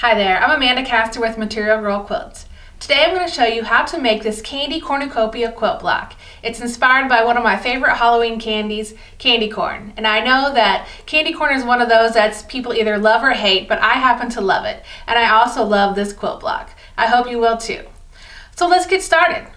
Hi there, I'm Amanda Castor with Material Girl Quilts. Today I'm going to show you how to make this Candy Cornucopia Quilt Block. It's inspired by one of my favorite Halloween candies, candy corn. And I know that candy corn is one of those that people either love or hate, but I happen to love it. And I also love this quilt block. I hope you will too. So let's get started.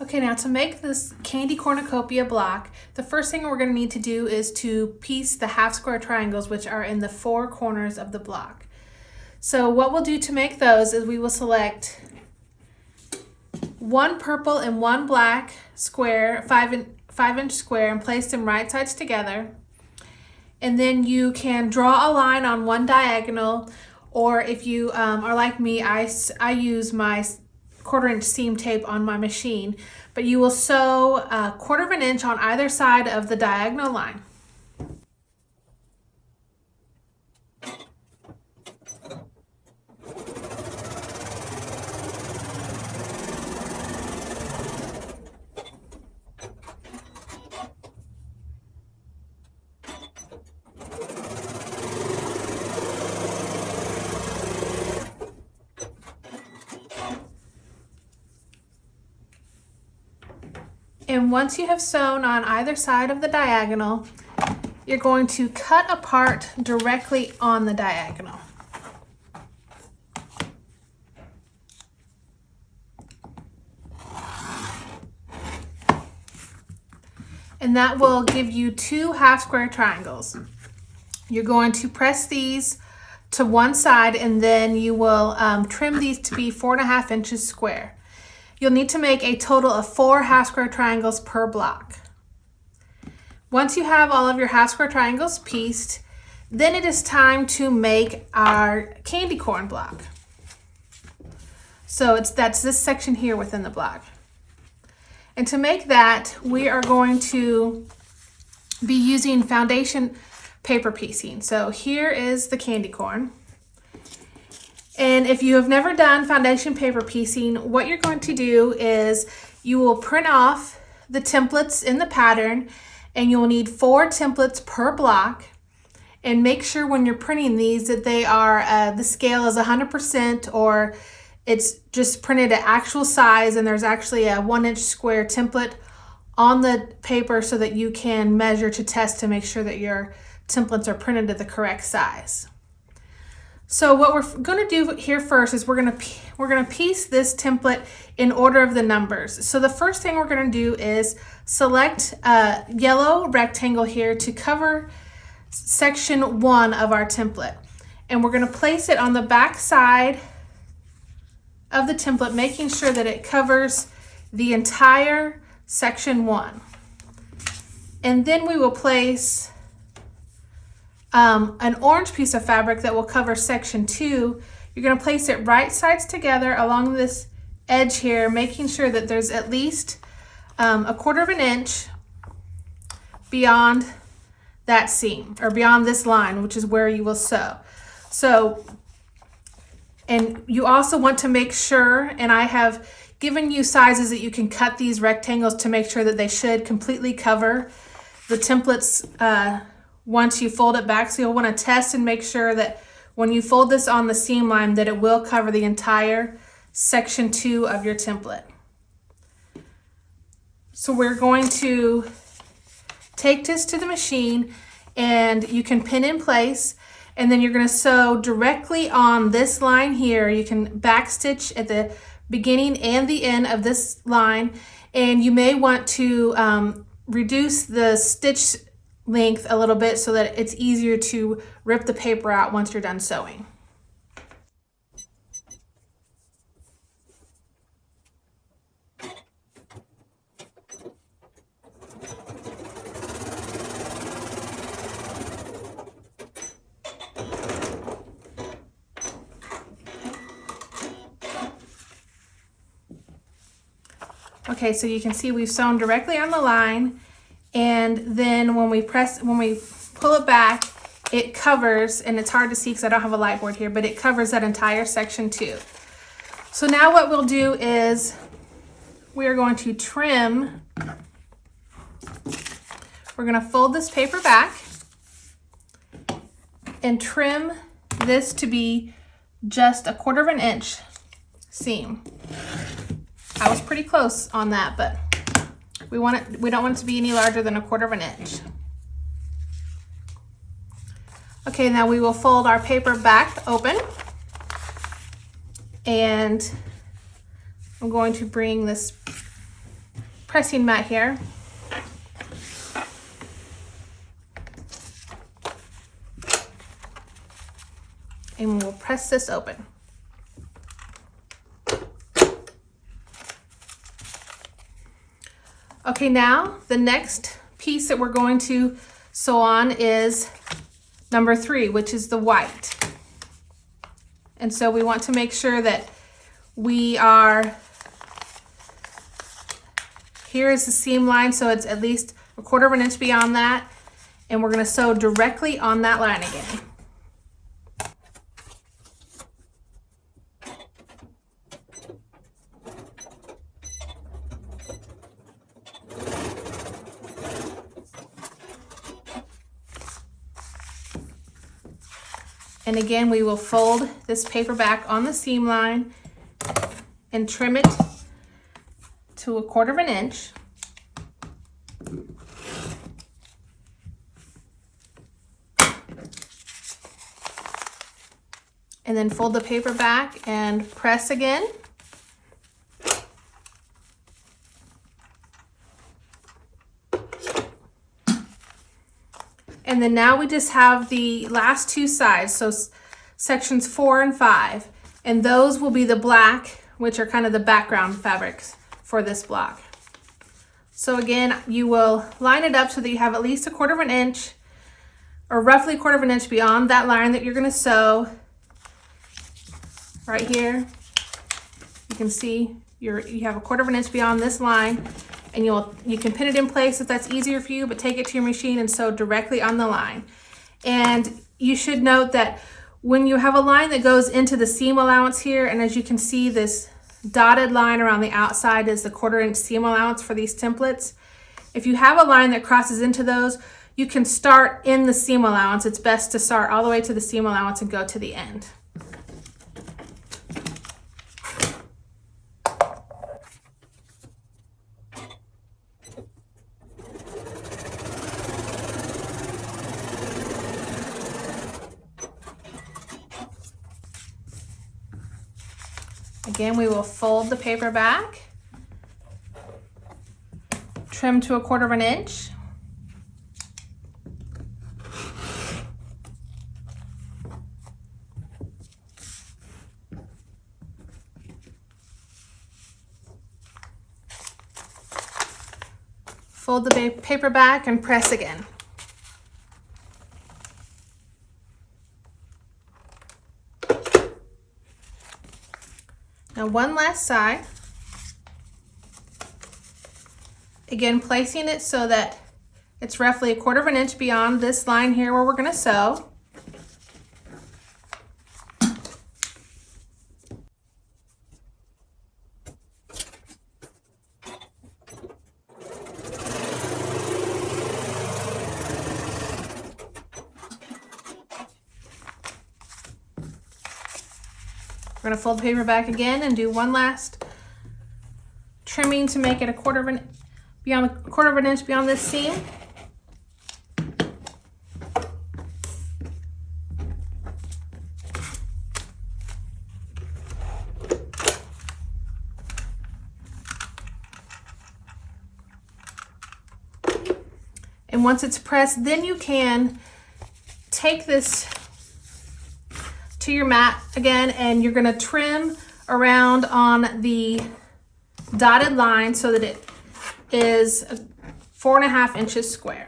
Okay, now to make this Candy Cornucopia block, the first thing we're going to need to do is to piece the half square triangles which are in the four corners of the block. So what we'll do to make those is we will select one purple and one black square, 5-inch square, and place them right sides together. And then you can draw a line on one diagonal, or if you are like me, I use my 1/4-inch seam tape on my machine, but you will sew 1/4 inch on either side of the diagonal line. And once you have sewn on either side of the diagonal, you're going to cut a part directly on the diagonal. And that will give you two half square triangles. You're going to press these to one side, and then you will trim these to be 4.5 inches square. You'll need to make a total of 4 half square triangles per block. Once you have all of your half square triangles pieced, then it is time to make our candy corn block. So that's this section here within the block. And to make that, we are going to be using foundation paper piecing. So here is the candy corn. And if you have never done foundation paper piecing, what you're going to do is you will print off the templates in the pattern, and you will need 4 templates per block. And make sure when you're printing these that they are, the scale is 100%, or it's just printed at actual size, and there's actually a 1-inch square template on the paper so that you can measure to test to make sure that your templates are printed at the correct size. So what we're going to do here first is we're going to piece this template in order of the numbers. So the first thing we're going to do is select a yellow rectangle here to cover section 1 of our template. And we're going to place it on the back side of the template, making sure that it covers the entire section 1. And then we will place an orange piece of fabric that will cover section 2. You're going to place it right sides together along this edge here, making sure that there's at least 1/4 inch beyond that seam, or beyond this line, which is where you will sew. So, and you also want to make sure, and I have given you sizes that you can cut these rectangles to make sure that they should completely cover the templates once you fold it back. So you'll want to test and make sure that when you fold this on the seam line that it will cover the entire section 2 of your template. So we're going to take this to the machine, and you can pin in place, and then you're going to sew directly on this line here. You can back stitch at the beginning and the end of this line, and you may want to reduce the stitch length a little bit so that it's easier to rip the paper out once you're done sewing. Okay, so you can see we've sewn directly on the line, and then when we pull it back, it covers, and it's hard to see because I don't have a light board here, but it covers that entire section 2. So now what we'll do is we are going to trim. We're going to fold this paper back and trim this to be just 1/4 inch seam. I was pretty close on that, but we don't want it to be any larger than 1/4 inch. Okay, now we will fold our paper back open, and I'm going to bring this pressing mat here. And we'll press this open. Okay, now the next piece that we're going to sew on is number 3, which is the white. And so we want to make sure that we are, here is the seam line, so it's at least 1/4 inch beyond that, and we're going to sew directly on that line again. And again, we will fold this paper back on the seam line and trim it to 1/4 inch. And then fold the paper back and press again. And then now we just have the last 2 sides, so sections 4 and 5, and those will be the black, which are kind of the background fabrics for this block. So again, you will line it up so that you have at least 1/4 inch, or roughly 1/4 inch beyond that line that you're going to sew. Right here, you can see you have 1/4 inch beyond this line. And you can pin it in place if that's easier for you, but take it to your machine and sew directly on the line. And you should note that when you have a line that goes into the seam allowance here, and as you can see, this dotted line around the outside is the 1/4 inch seam allowance for these templates. If you have a line that crosses into those, you can start in the seam allowance. It's best to start all the way to the seam allowance and go to the end. Again, we will fold the paper back, trim to 1/4 inch, fold the paper back and press again. Now one last side. Again, placing it so that it's roughly 1/4 inch beyond this line here where we're going to sew. We're going to fold the paper back again and do one last trimming to make it 1/4 inch beyond this seam. And once it's pressed, then you can take this to your mat again, and you're going to trim around on the dotted line so that it is 4.5 inches square.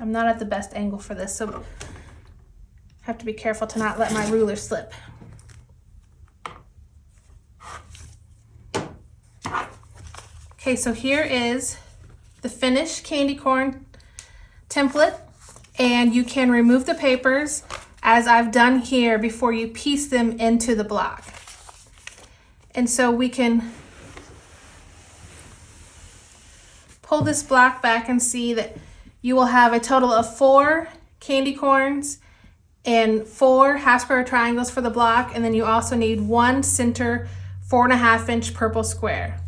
I'm not at the best angle for this, so have to be careful to not let my ruler slip. Okay, so here is the finished candy corn template, and you can remove the papers as I've done here before you piece them into the block. And so we can pull this block back and see that you will have a total of 4 candy corns and 4 half square triangles for the block, and then you also need 1 center 4.5 inch purple square.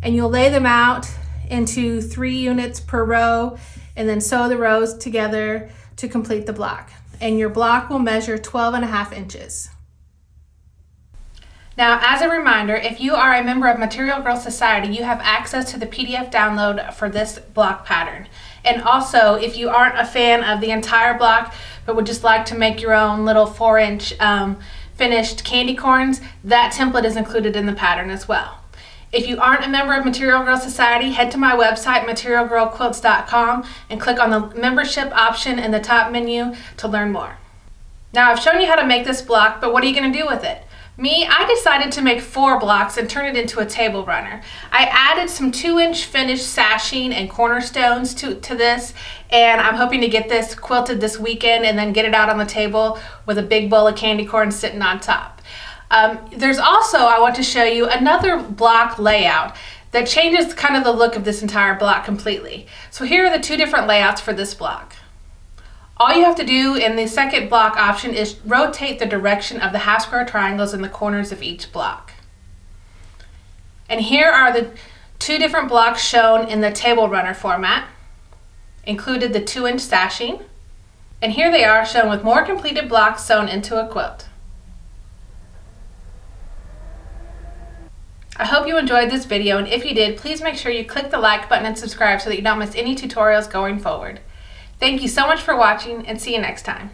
And you'll lay them out into 3 units per row and then sew the rows together to complete the block. And your block will measure 12.5 inches. Now, as a reminder, if you are a member of Material Girl Society, you have access to the PDF download for this block pattern. And also, if you aren't a fan of the entire block, but would just like to make your own little 4-inch finished candy corns, that template is included in the pattern as well. If you aren't a member of Material Girl Society, head to my website, materialgirlquilts.com, and click on the membership option in the top menu to learn more. Now, I've shown you how to make this block, but what are you going to do with it? Me, I decided to make 4 blocks and turn it into a table runner. I added some 2-inch finished sashing and cornerstones to this, and I'm hoping to get this quilted this weekend and then get it out on the table with a big bowl of candy corn sitting on top. There's also, I want to show you another block layout that changes kind of the look of this entire block completely. So here are the 2 different layouts for this block. All you have to do in the second block option is rotate the direction of the half square triangles in the corners of each block. And here are the 2 different blocks shown in the table runner format, included the 2-inch sashing, and here they are shown with more completed blocks sewn into a quilt. I hope you enjoyed this video, and if you did, please make sure you click the like button and subscribe so that you don't miss any tutorials going forward. Thank you so much for watching, and see you next time.